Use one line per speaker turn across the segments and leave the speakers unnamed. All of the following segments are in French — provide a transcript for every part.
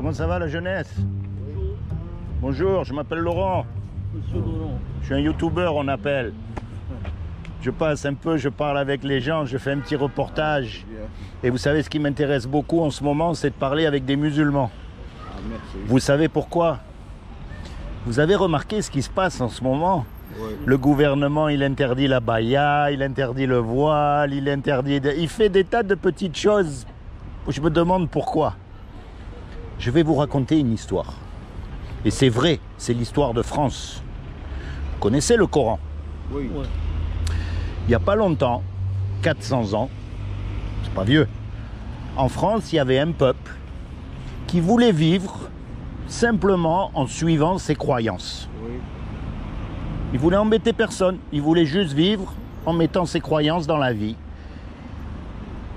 Comment ça va la jeunesse?
Bonjour.
Bonjour, je m'appelle Laurent.
Monsieur Laurent.
Je suis un youtubeur, on appelle. Je passe un peu, je parle avec les gens, je fais un petit reportage. Et vous savez, ce qui m'intéresse beaucoup en ce moment, c'est de parler avec des musulmans. Vous savez pourquoi? Vous avez remarqué ce qui se passe en ce moment?
Oui.
Le gouvernement, il interdit la baya, il interdit le voile, il fait des tas de petites choses. Je me demande pourquoi. Je vais vous raconter une histoire. Et c'est vrai, c'est l'histoire de France. Vous connaissez le Coran?
Oui.
Ouais.
Il n'y a pas longtemps, 400 ans, c'est pas vieux, en France, il y avait un peuple qui voulait vivre simplement en suivant ses croyances.
Oui.
Il voulait embêter personne, il voulait juste vivre en mettant ses croyances dans la vie.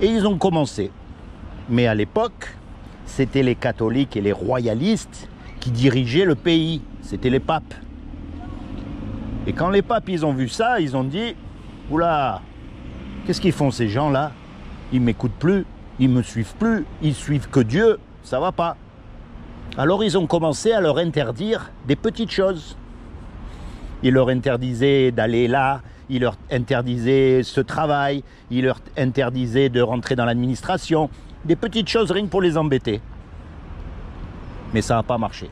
Et ils ont commencé. Mais à l'époque, c'était les catholiques et les royalistes qui dirigeaient le pays, c'était les papes. Et quand les papes, ils ont vu ça, ils ont dit: oula, qu'est-ce qu'ils font ces gens-là? Ils m'écoutent plus, ils me suivent plus, ils suivent que Dieu, ça va pas. Alors ils ont commencé à leur interdire des petites choses. Ils leur interdisaient d'aller là, ils leur interdisaient ce travail, ils leur interdisaient de rentrer dans l'administration. Des petites choses rien que pour les embêter. Mais ça n'a pas marché.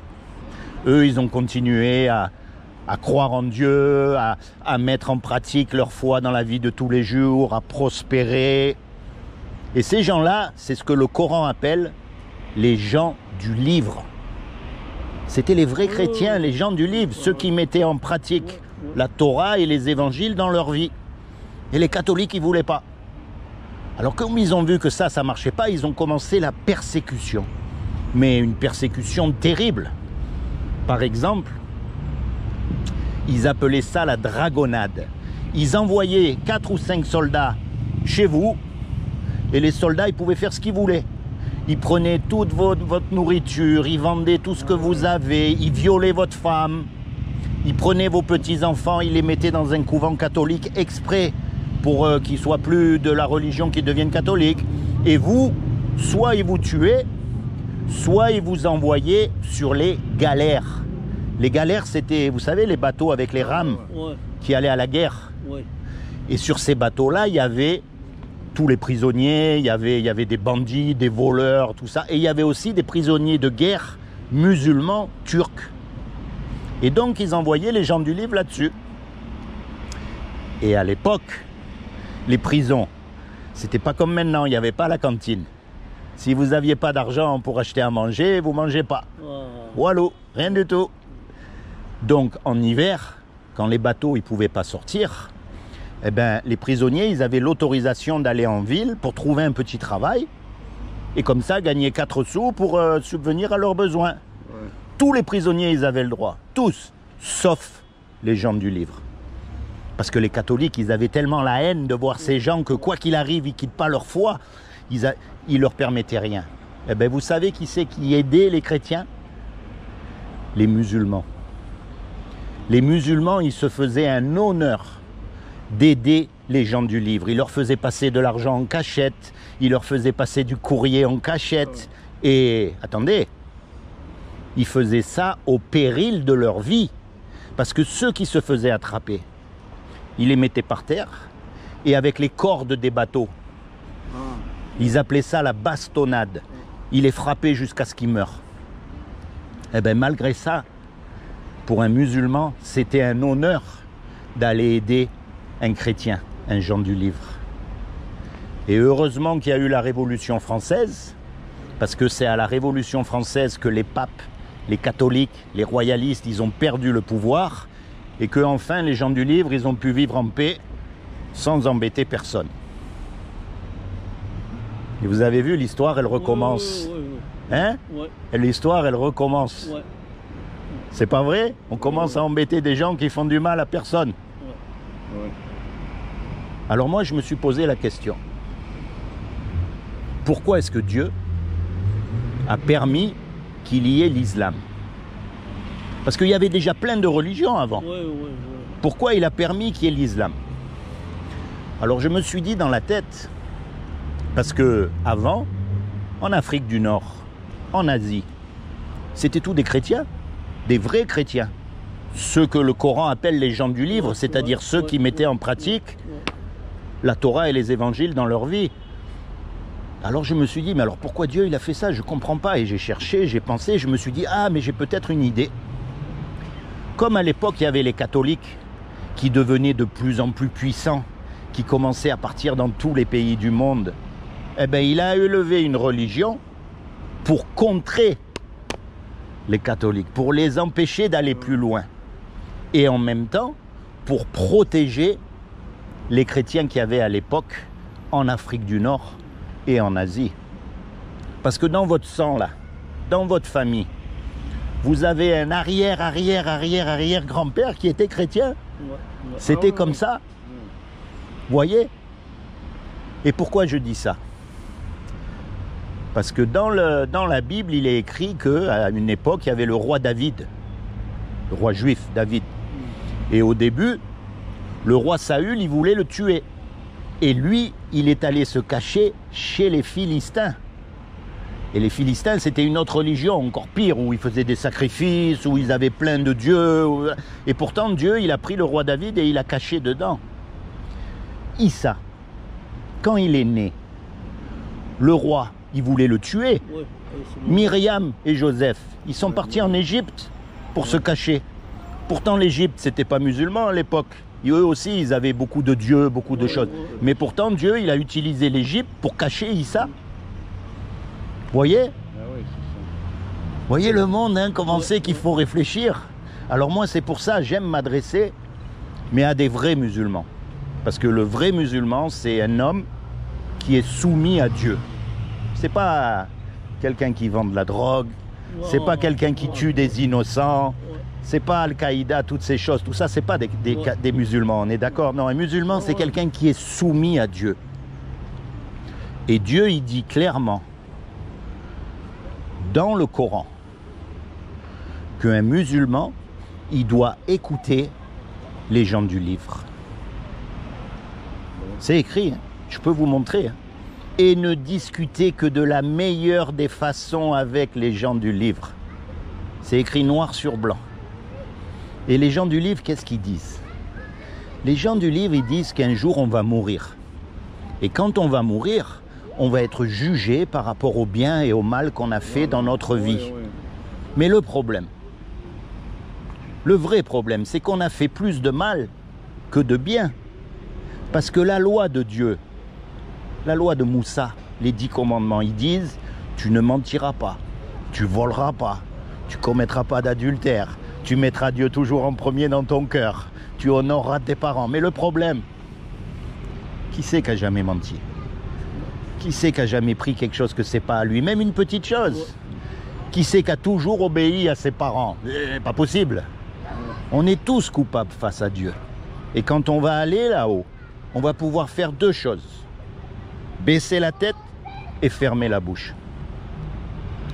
Eux, ils ont continué à croire en Dieu, à mettre en pratique leur foi dans la vie de tous les jours, à prospérer. Et ces gens-là, c'est ce que le Coran appelle les gens du livre. C'était les vrais chrétiens, les gens du livre, ceux qui mettaient en pratique la Torah et les évangiles dans leur vie. Et les catholiques, ils ne voulaient pas. Alors comme ils ont vu que ça ne marchait pas, ils ont commencé la persécution. Mais une persécution terrible. Par exemple, ils appelaient ça la dragonnade. Ils envoyaient 4 ou 5 soldats chez vous, et les soldats, ils pouvaient faire ce qu'ils voulaient. Ils prenaient toute votre nourriture, ils vendaient tout ce que vous avez, ils violaient votre femme, ils prenaient vos petits-enfants, ils les mettaient dans un couvent catholique exprès pour qu'ils ne soient plus de la religion, qu'ils deviennent catholiques. Et vous, soit ils vous tuaient, soit ils vous envoyaient sur les galères. Les galères, c'était, vous savez, les bateaux avec les rames qui allaient à la guerre.
Ouais.
Et sur ces bateaux-là, il y avait tous les prisonniers, il y avait des bandits, des voleurs, tout ça. Et il y avait aussi des prisonniers de guerre musulmans turcs. Et donc, ils envoyaient les gens du livre là-dessus. Et à l'époque, les prisons, c'était pas comme maintenant, il n'y avait pas la cantine. Si vous n'aviez pas d'argent pour acheter à manger, vous ne mangez pas. Wallo, rien du tout. Donc, en hiver, quand les bateaux ne pouvaient pas sortir, eh ben, les prisonniers, ils avaient l'autorisation d'aller en ville pour trouver un petit travail et comme ça, gagner 4 sous pour subvenir à leurs besoins.
Ouais.
Tous les prisonniers, ils avaient le droit. Tous, sauf les gens du livre. Parce que les catholiques, ils avaient tellement la haine de voir ces gens que quoi qu'il arrive, ils ne quittent pas leur foi. Ils leur permettaient rien. Eh ben, vous savez qui c'est qui aidait les chrétiens? Les musulmans. Les musulmans, ils se faisaient un honneur d'aider les gens du livre. Ils leur faisaient passer de l'argent en cachette, ils leur faisaient passer du courrier en cachette. Et, attendez, ils faisaient ça au péril de leur vie. Parce que ceux qui se faisaient attraper, ils les mettaient par terre, et avec les cordes des bateaux, ils appelaient ça la bastonnade. Ils les frappaient jusqu'à ce qu'ils meurent. Eh bien, malgré ça, pour un musulman, c'était un honneur d'aller aider un chrétien, un gens du livre. Et heureusement qu'il y a eu la Révolution française, parce que c'est à la Révolution française que les papes, les catholiques, les royalistes, ils ont perdu le pouvoir, et que enfin les gens du livre, ils ont pu vivre en paix sans embêter personne. Et vous avez vu, l'histoire, elle recommence. Hein?
Ouais.
Et l'histoire, elle recommence.
Ouais.
C'est pas vrai? On commence à embêter des gens qui font du mal à personne.
Ouais.
Alors moi, je me suis posé la question. Pourquoi est-ce que Dieu a permis qu'il y ait l'islam? Parce qu'il y avait déjà plein de religions avant.
Ouais.
Pourquoi il a permis qu'il y ait l'islam? Alors je me suis dit dans la tête, parce que avant, en Afrique du Nord, en Asie, C'était tous des chrétiens, des vrais chrétiens. Ceux que le Coran appelle les gens du livre, c'est-à-dire ceux qui mettaient en pratique la Torah et les évangiles dans leur vie. Alors je me suis dit, mais alors pourquoi Dieu il a fait ça? Je ne comprends pas. Et j'ai cherché, j'ai pensé, je me suis dit, ah mais j'ai peut-être une idée. Comme à l'époque il y avait les catholiques qui devenaient de plus en plus puissants, qui commençaient à partir dans tous les pays du monde, eh bien il a élevé une religion pour contrer les catholiques, pour les empêcher d'aller plus loin. Et en même temps, pour protéger les chrétiens qu'il y avait à l'époque en Afrique du Nord et en Asie. Parce que dans votre sang, là, dans votre famille, vous avez un arrière-grand-père qui était chrétien. C'était comme ça. Vous voyez? Et pourquoi je dis ça? Parce que dans la Bible, il est écrit qu'à une époque, il y avait le roi David, le roi juif David. Et au début, le roi Saül, il voulait le tuer. Et lui, il est allé se cacher chez les Philistins. Et les Philistins, c'était une autre religion, encore pire, où ils faisaient des sacrifices, où ils avaient plein de dieux. Et pourtant, Dieu, il a pris le roi David et il l'a caché dedans. Issa, quand il est né, le roi, il voulait le tuer. Myriam et Joseph, ils sont partis en Égypte pour se cacher. Pourtant, l'Égypte, c'était pas musulman à l'époque. Et eux aussi, ils avaient beaucoup de dieux, beaucoup de choses. Mais pourtant, Dieu, il a utilisé l'Égypte pour cacher Issa. Vous voyez? Voyez le monde, hein, comment c'est qu'il faut réfléchir. Alors moi, c'est pour ça, j'aime m'adresser, mais à des vrais musulmans. Parce que le vrai musulman, c'est un homme qui est soumis à Dieu. C'est pas quelqu'un qui vend de la drogue, c'est pas quelqu'un qui tue des innocents, c'est pas Al-Qaïda, toutes ces choses. Tout ça, c'est pas des musulmans, on est d'accord? Non, un musulman, c'est quelqu'un qui est soumis à Dieu. Et Dieu, il dit clairement, dans le Coran, qu'un musulman, il doit écouter les gens du livre. C'est écrit, hein. Je peux vous montrer. Hein. Et ne discuter que de la meilleure des façons avec les gens du livre. C'est écrit noir sur blanc. Et les gens du livre, qu'est-ce qu'ils disent? Les gens du livre, ils disent qu'un jour, on va mourir. Et quand on va mourir, on va être jugé par rapport au bien et au mal qu'on a fait dans notre vie. Mais le problème, le vrai problème, c'est qu'on a fait plus de mal que de bien. Parce que la loi de Dieu, la loi de Moussa, les 10 commandements, ils disent « Tu ne mentiras pas, tu voleras pas, tu commettras pas d'adultère, tu mettras Dieu toujours en premier dans ton cœur, tu honoreras tes parents. » Mais le problème, qui c'est qui a jamais menti? Qui c'est qui a jamais pris quelque chose que c'est pas à lui? Même une petite chose. Qui c'est qui a toujours obéi à ses parents? Pas possible. On est tous coupables face à Dieu. Et quand on va aller là-haut, on va pouvoir faire deux choses. Baisser la tête et fermer la bouche.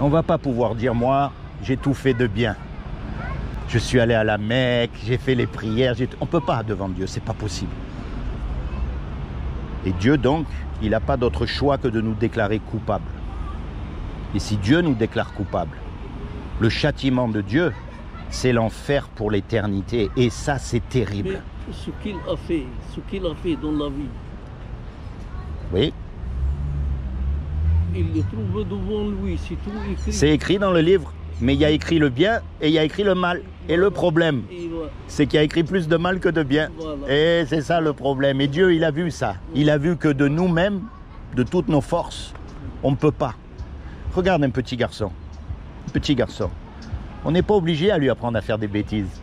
On ne va pas pouvoir dire, moi, j'ai tout fait de bien. Je suis allé à la Mecque, j'ai fait les prières. On ne peut pas devant Dieu, c'est pas possible. Et Dieu, donc, il n'a pas d'autre choix que de nous déclarer coupables. Et si Dieu nous déclare coupables, le châtiment de Dieu, c'est l'enfer pour l'éternité. Et ça, c'est terrible.
Mais ce qu'il a fait dans la vie,
oui.
Il le trouve devant lui, c'est tout écrit.
C'est écrit dans le livre, mais il y a écrit le bien et il y a écrit le mal. Et le problème, c'est qu'il y a écrit plus de mal que de bien. Voilà. Et c'est ça le problème. Et Dieu, il a vu ça. Il a vu que de nous-mêmes, de toutes nos forces, on ne peut pas. Regarde un petit garçon. Un petit garçon. On n'est pas obligé à lui apprendre à faire des bêtises.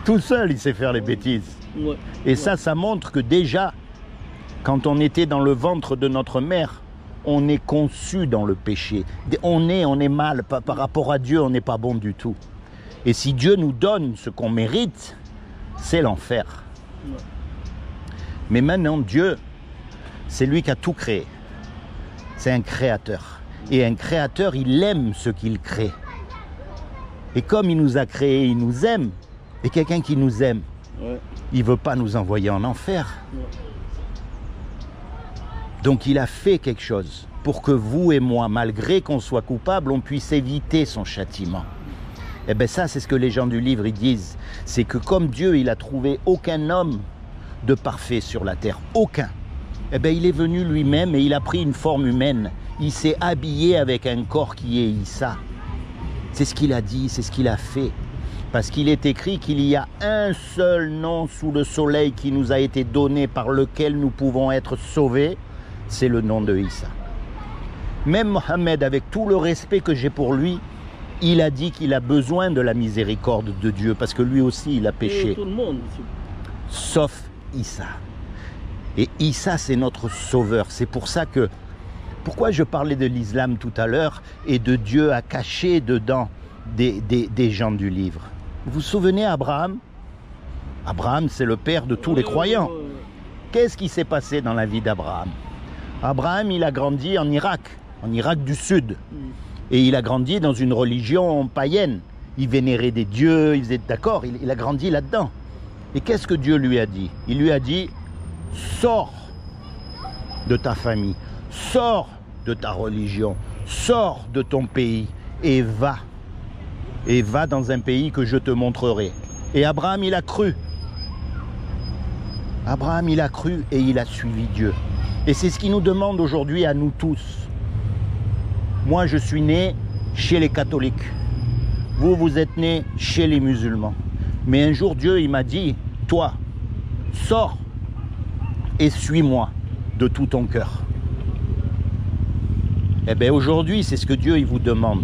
Tout seul, il sait faire les bêtises. Ouais. Et ça montre que déjà, quand on était dans le ventre de notre mère, on est conçu dans le péché. On est mal. Par rapport à Dieu, on n'est pas bon du tout. Et si Dieu nous donne ce qu'on mérite, c'est l'enfer. Ouais. Mais maintenant, Dieu, c'est lui qui a tout créé. C'est un créateur. Et un créateur, il aime ce qu'il crée. Et comme il nous a créés, il nous aime. Et quelqu'un qui nous aime, ouais, il ne veut pas nous envoyer en enfer. Ouais. Donc il a fait quelque chose pour que vous et moi, malgré qu'on soit coupable, on puisse éviter son châtiment. Eh bien ça, c'est ce que les gens du livre ils disent. C'est que comme Dieu, il a trouvé aucun homme de parfait sur la terre, aucun. Eh bien il est venu lui-même et il a pris une forme humaine. Il s'est habillé avec un corps qui est Issa. C'est ce qu'il a dit, c'est ce qu'il a fait. Parce qu'il est écrit qu'il y a un seul nom sous le soleil qui nous a été donné par lequel nous pouvons être sauvés, c'est le nom de Issa. Même Mohammed, avec tout le respect que j'ai pour lui, il a dit qu'il a besoin de la miséricorde de Dieu parce que lui aussi il a péché.
Tout le monde.
Sauf Issa. Et Issa, c'est notre sauveur. C'est pour ça que, pourquoi je parlais de l'islam tout à l'heure et de Dieu à cacher dedans des gens du livre. Vous vous souvenez Abraham? Abraham, c'est le père de tous les croyants. Qu'est-ce qui s'est passé dans la vie d'Abraham? Abraham, il a grandi en Irak du Sud. Et il a grandi dans une religion païenne. Il vénérait des dieux, il faisait d'accord, il a grandi là-dedans. Et qu'est-ce que Dieu lui a dit? Il lui a dit, sors de ta famille, sors de ta religion, sors de ton pays et va. Et va dans un pays que je te montrerai. Et Abraham, il a cru. Abraham, il a cru et il a suivi Dieu. Et c'est ce qu'il nous demande aujourd'hui à nous tous. Moi, je suis né chez les catholiques. Vous, vous êtes né chez les musulmans. Mais un jour, Dieu, il m'a dit, toi, sors et suis-moi de tout ton cœur. Eh bien, aujourd'hui, c'est ce que Dieu, il vous demande.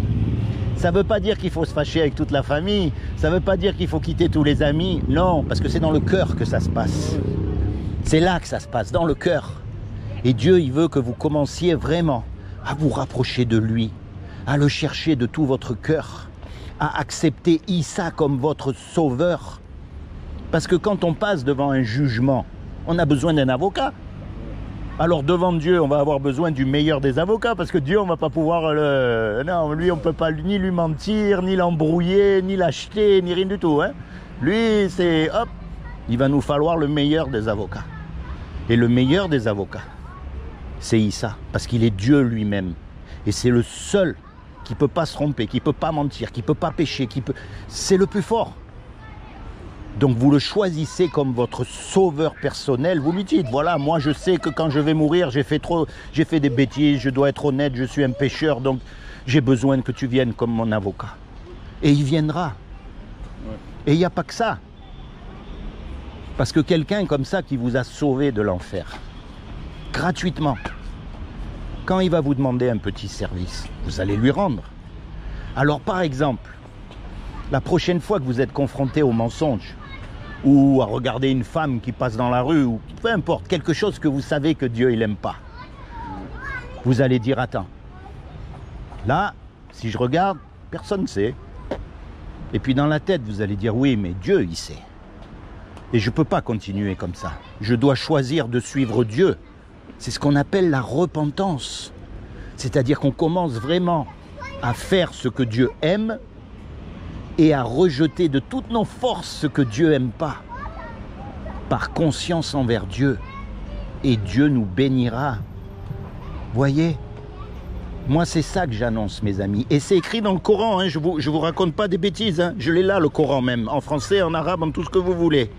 Ça ne veut pas dire qu'il faut se fâcher avec toute la famille. Ça ne veut pas dire qu'il faut quitter tous les amis. Non, parce que c'est dans le cœur que ça se passe. C'est là que ça se passe, dans le cœur. Et Dieu, il veut que vous commenciez vraiment à vous rapprocher de lui, à le chercher de tout votre cœur, à accepter Issa comme votre sauveur. Parce que quand on passe devant un jugement, on a besoin d'un avocat. Alors devant Dieu, on va avoir besoin du meilleur des avocats, parce que Dieu, on ne va pas pouvoir le... Non, lui, on ne peut pas ni lui mentir, ni l'embrouiller, ni l'acheter, ni rien du tout. Hein. Lui, c'est... Hop, il va nous falloir le meilleur des avocats. Et le meilleur des avocats, c'est Issa, parce qu'il est Dieu lui-même. Et c'est le seul qui ne peut pas se tromper, qui ne peut pas mentir, qui ne peut pas pécher, c'est le plus fort. Donc vous le choisissez comme votre sauveur personnel, vous lui dites, voilà, moi je sais que quand je vais mourir, j'ai fait des bêtises, je dois être honnête, je suis un pécheur, donc j'ai besoin que tu viennes comme mon avocat. Et il viendra. Et il n'y a pas que ça. Parce que quelqu'un comme ça qui vous a sauvé de l'enfer, gratuitement, quand il va vous demander un petit service, vous allez lui rendre. Alors par exemple, la prochaine fois que vous êtes confronté au mensonge, ou à regarder une femme qui passe dans la rue, ou peu importe, quelque chose que vous savez que Dieu il n'aime pas, vous allez dire, attends, là, si je regarde, personne ne sait. Et puis dans la tête, vous allez dire, oui, mais Dieu, il sait. Et je ne peux pas continuer comme ça. Je dois choisir de suivre Dieu. C'est ce qu'on appelle la repentance. C'est-à-dire qu'on commence vraiment à faire ce que Dieu aime et à rejeter de toutes nos forces ce que Dieu n'aime pas. Par conscience envers Dieu. Et Dieu nous bénira. Voyez ? Moi, c'est ça que j'annonce, mes amis. Et c'est écrit dans le Coran, hein. Je vous raconte pas des bêtises. Hein. Je l'ai là, le Coran même, en français, en arabe, en tout ce que vous voulez.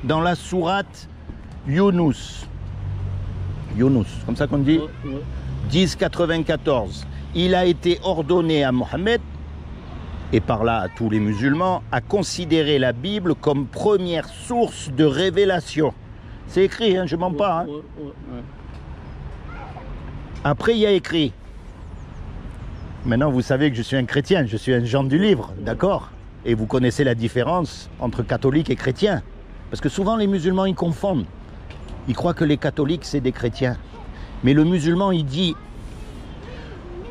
Dans la sourate Yunus. Yunus, comme ça qu'on dit 10,94. Il a été ordonné à Mohammed, et par là à tous les musulmans, à considérer la Bible comme première source de révélation. C'est écrit, hein, je ne mens pas. Hein. Après, il y a écrit. Maintenant, vous savez que je suis un chrétien, je suis un Jean du livre, d'accord? Et vous connaissez la différence entre catholique et chrétien. Parce que souvent, les musulmans, ils confondent. Ils croient que les catholiques, c'est des chrétiens. Mais le musulman, il dit,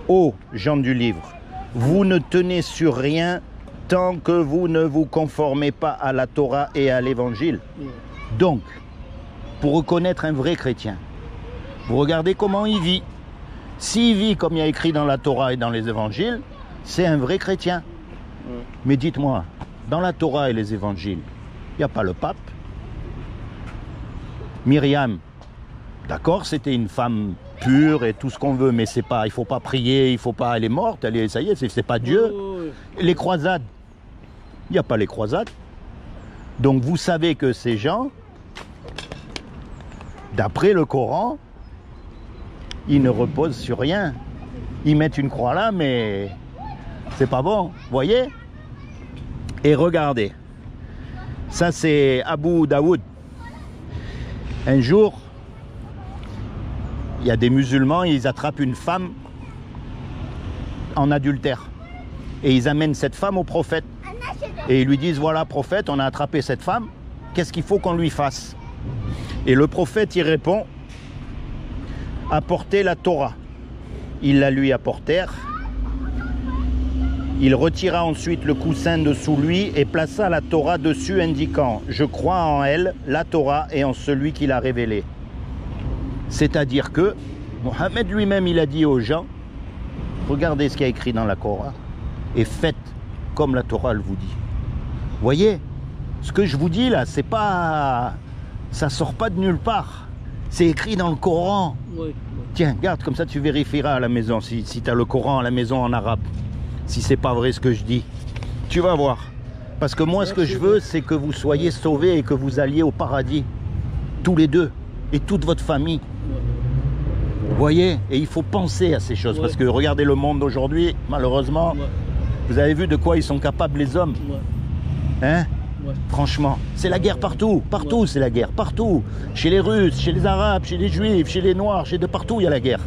ô Jean du livre, vous ne tenez sur rien tant que vous ne vous conformez pas à la Torah et à l'évangile. Donc, pour reconnaître un vrai chrétien, vous regardez comment il vit. S'il vit comme il y a écrit dans la Torah et dans les évangiles, c'est un vrai chrétien. Mais dites-moi, dans la Torah et les évangiles, il n'y a pas le pape. Myriam, d'accord, c'était une femme pure et tout ce qu'on veut, mais c'est pas, il ne faut pas prier, il faut pas, elle est morte, ça y est, c'est pas Dieu. Les croisades, Il n'y a pas les croisades. Donc vous savez que ces gens, d'après le Coran, ils ne reposent sur rien. Ils mettent une croix là, mais c'est pas bon. Vous voyez? Et regardez. Ça, c'est Abu Daoud. Un jour, il y a des musulmans, ils attrapent une femme en adultère. Et ils amènent cette femme au prophète. Et ils lui disent, voilà, prophète, on a attrapé cette femme. Qu'est-ce qu'il faut qu'on lui fasse? Et le prophète, il répond, apportez la Torah. Ils la lui apportèrent. Il retira ensuite le coussin de sous lui et plaça la Torah dessus, indiquant « Je crois en elle, la Torah, et en celui qui l'a révélée. » C'est-à-dire que Mohammed lui-même, il a dit aux gens « Regardez ce qu'il y a écrit dans la Torah et faites comme la Torah le vous dit. » Vous voyez, ce que je vous dis là, c'est pas... ça sort pas de nulle part. C'est écrit dans le Coran.
Oui.
Tiens, garde, comme ça tu vérifieras à la maison, si tu as le Coran à la maison en arabe. Si c'est pas vrai ce que je dis. Tu vas voir. Parce que moi, ce que je veux, c'est que vous soyez sauvés et que vous alliez au paradis. Tous les deux. Et toute votre famille. Vous voyez? Et il faut penser à ces choses. Parce que regardez le monde d'aujourd'hui, malheureusement, vous avez vu de quoi ils sont capables les hommes. Hein? Franchement, c'est la guerre partout. Partout, c'est la guerre. Partout. Chez les Russes, chez les Arabes, chez les Juifs, chez les Noirs, chez de partout, il y a la guerre.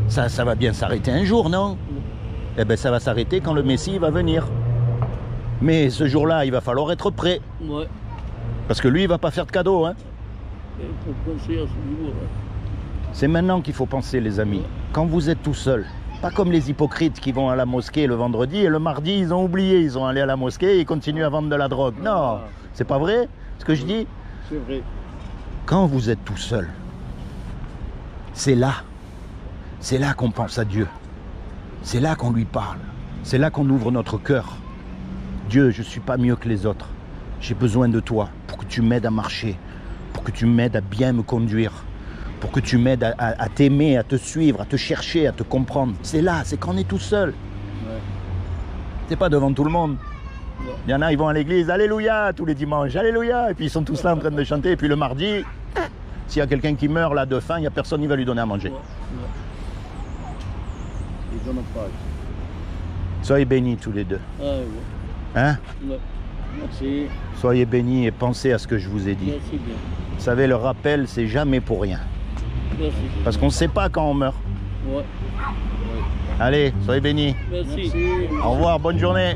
Ça va bien s'arrêter un jour, non? Eh bien, ça va s'arrêter quand le Messie va venir. Mais ce jour-là, il va falloir être prêt.
Ouais.
Parce que lui, il va pas faire de cadeau. Hein.
Il faut penser à ce niveau.
C'est maintenant qu'il faut penser, les amis. Quand vous êtes tout seul. Pas comme les hypocrites qui vont à la mosquée le vendredi et le mardi, ils ont oublié. Ils sont allés à la mosquée et ils continuent à vendre de la drogue. Non, c'est pas vrai ce que je dis?
C'est vrai.
Quand vous êtes tout seul, c'est là. C'est là qu'on pense à Dieu. C'est là qu'on lui parle. C'est là qu'on ouvre notre cœur. Dieu, je ne suis pas mieux que les autres. J'ai besoin de toi pour que tu m'aides à marcher, pour que tu m'aides à bien me conduire, pour que tu m'aides à t'aimer, à te suivre, à te chercher, à te comprendre. C'est là, c'est quand on est tout seul. C'est pas devant tout le monde. Il y en a, ils vont à l'église, alléluia, tous les dimanches, alléluia. Et puis ils sont tous là en train de chanter. Et puis le mardi, s'il y a quelqu'un qui meurt là de faim, il n'y a personne qui va lui donner à manger. Soyez bénis tous les deux.
Ah, ouais.
Hein?
Merci.
Soyez bénis et pensez à ce que je vous ai dit.
Merci bien.
Vous savez, le rappel, c'est jamais pour rien.
Merci.
Parce qu'on ne sait pas quand on meurt.
Ouais.
Allez, soyez bénis.
Merci.
Au revoir, bonne journée.